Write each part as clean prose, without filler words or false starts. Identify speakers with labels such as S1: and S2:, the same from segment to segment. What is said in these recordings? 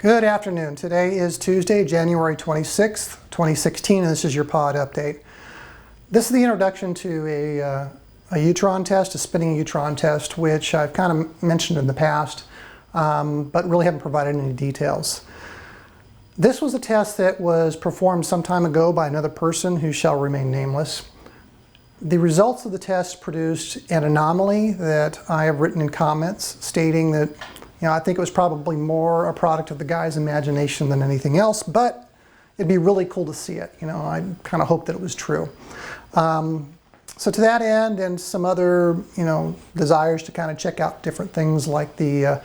S1: Good afternoon. Today is Tuesday, January 26th, 2016, and this is your pod update. This is the introduction to a UTRON test, a spinning UTRON test, which I've kind of mentioned in the past, but really haven't provided any details. This was a test that was performed some time ago by another person who shall remain nameless. The results of the test produced an anomaly that I have written in comments stating that I think it was probably more a product of the guy's imagination than anything else, but it'd be really cool to see it. I kind of hope that it was true. So to that end, and some other, desires to kind of check out different things like the,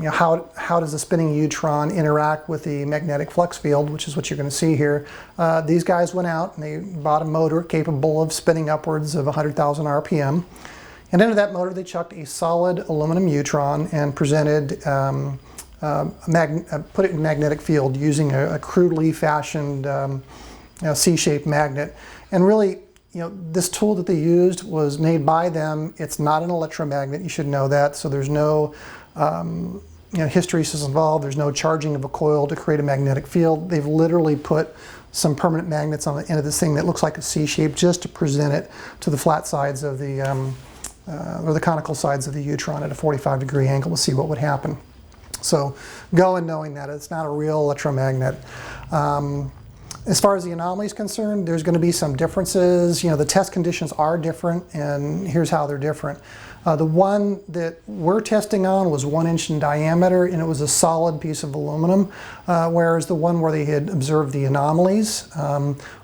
S1: how does a spinning neutron interact with the magnetic flux field, which is what you're going to see here. These guys went out and they bought a motor capable of spinning upwards of 100,000 RPM. And into that motor they chucked a solid aluminum neutron and presented, put it in magnetic field using a crudely fashioned C-shaped magnet. And really, this tool that they used was made by them. It's not an electromagnet, you should know that. So there's no hysteresis involved. There's no charging of a coil to create a magnetic field. They've literally put some permanent magnets on the end of this thing that looks like a C-shape just to present it to the flat sides of the or the conical sides of the UTRON at a 45-degree angle to see what would happen. So go in knowing that it's not a real electromagnet. As far as the anomaly is concerned, there's going to be some differences. The test conditions are different, and here's how they're different. The one that we're testing on was 1 inch in diameter, and it was a solid piece of aluminum, whereas the one where they had observed the anomalies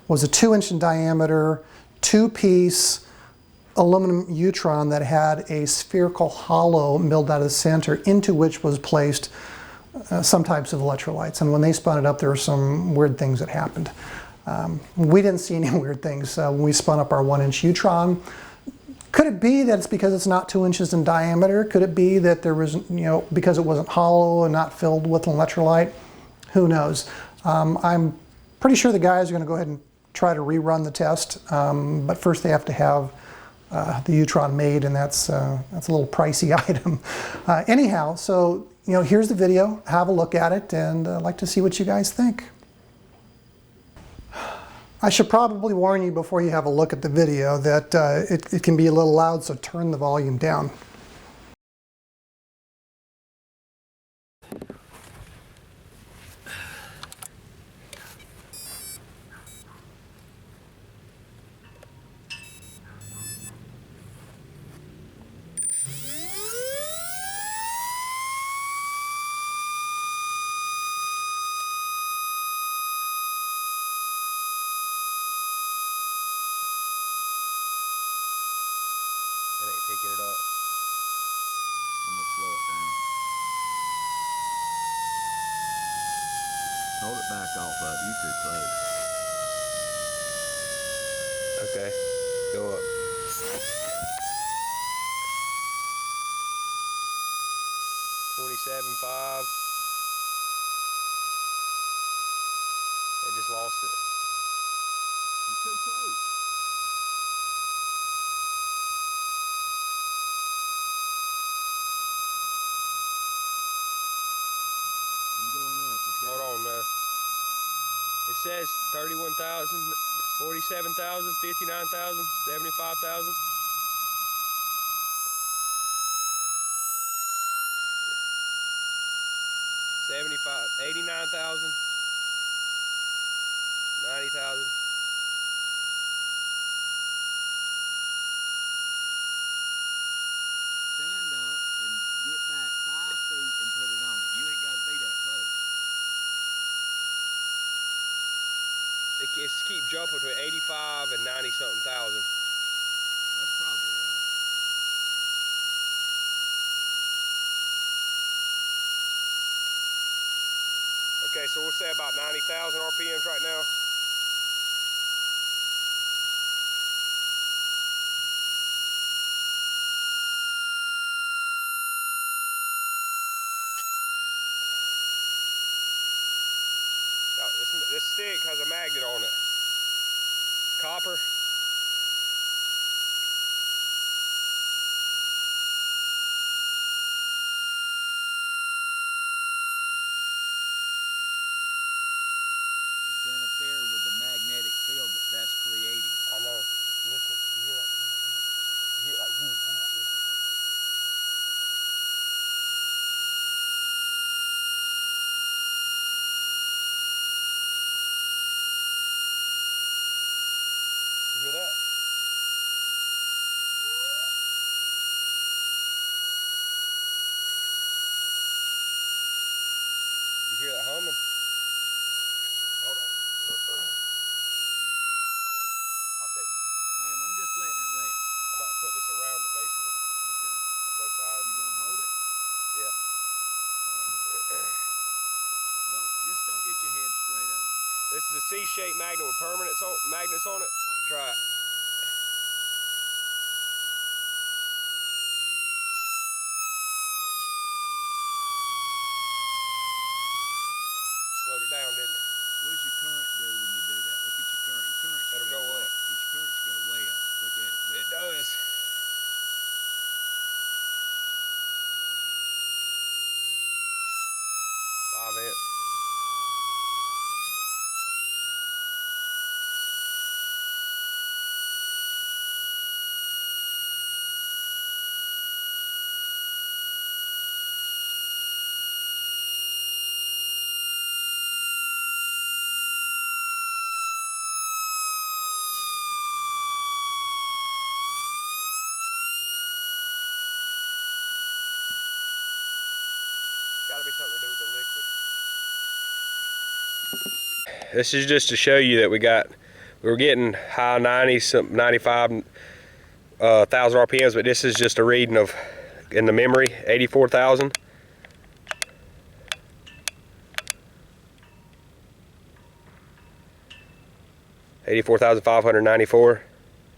S1: was a 2 inch in diameter, 2-piece aluminum UTRON that had a spherical hollow milled out of the center into which was placed some types of electrolytes. And when they spun it up, there were some weird things that happened. We didn't see any weird things when we spun up our 1 inch UTRON. Could it be that it's because it's not 2 inches in diameter? Could it be that there was, because it wasn't hollow and not filled with an electrolyte? Who knows? I'm pretty sure the guys are going to go ahead and try to rerun the test, but first they have to have the UTRON made, and that's a little pricey item. Anyhow, so here's the video. Have a look at it, and I'd like to see what you guys think. I should probably warn you before you have a look at the video that it can be a little loud, so turn the volume down.
S2: It ain't picking it up. I'm gonna slow it down. Hold it back off of you too close. Okay, go up. 27.5. They just lost it. You're too close. Hold on, it says 31,000, 47,000, 59,000, 75,000. 89,000, 90,000. Stand up and get back 5 feet and put it on it. You ain't got to be that close. It keeps jumping between 85 and 90-something thousand. That's probably right. Okay, so we'll say about 90,000 RPMs right now. This stick has a magnet on it. Copper.
S3: don't get your head straight over it.
S2: This is a C-shaped magnet with magnets on it. Try it. Slowed it down, didn't it?
S3: What does your current do when you do that? Look at your current. Your current should
S2: It'll go
S3: way,
S2: up.
S3: your current should go way up. Look at it.
S2: It does. 5 amp. Gotta be something to do with the liquid. This is just to show you that we were getting high 90s, 95,000 RPMs, but this is just a reading of, in the memory, 84,000. $84,594.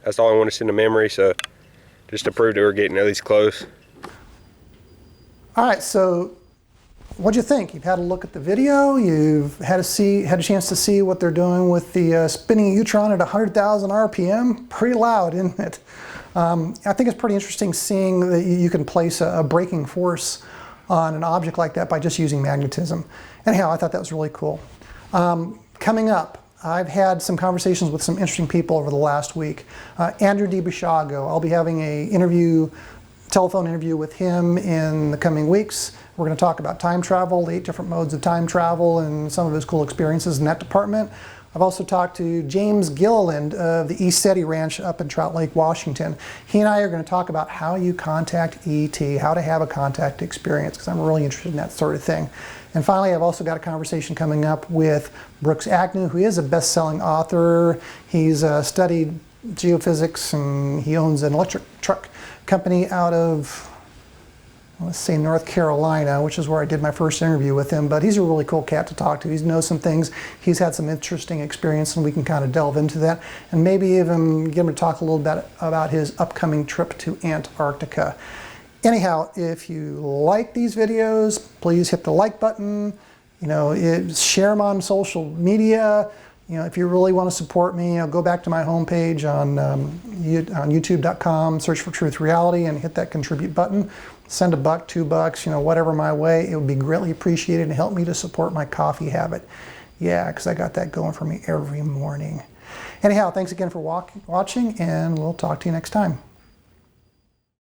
S2: That's all I want to see in the memory, so just to prove that we're getting at least close.
S1: All right, so what'd you think? You've had a look at the video. You've had a chance to see what they're doing with the spinning UTRON at 100,000 RPM. Pretty loud, isn't it? I think it's pretty interesting seeing that you can place a braking force on an object like that by just using magnetism. Anyhow, I thought that was really cool. Coming up, I've had some conversations with some interesting people over the last week. Andrew DiBisciago, I'll be having a telephone interview with him in the coming weeks. We're going to talk about time travel, the 8 different modes of time travel, and some of his cool experiences in that department. I've also talked to James Gilliland of the East Seti Ranch up in Trout Lake, Washington. He and I are going to talk about how you contact ET, how to have a contact experience, because I'm really interested in that sort of thing. And finally, I've also got a conversation coming up with Brooks Agnew, who is a best-selling author. He's studied geophysics, and he owns an electric truck company out of, let's say, North Carolina, which is where I did my first interview with him. But he's a really cool cat to talk to. He knows some things. He's had some interesting experience, and we can kind of delve into that. And maybe even get him to talk a little bit about his upcoming trip to Antarctica. Anyhow, if you like these videos, please hit the like button. Share them on social media. If you really want to support me, go back to my homepage on YouTube.com, search for Truth Reality, and hit that contribute button. Send $1, $2, whatever my way. It would be greatly appreciated and help me to support my coffee habit. Yeah, because I got that going for me every morning. Anyhow, thanks again for watching, and we'll talk to you next time.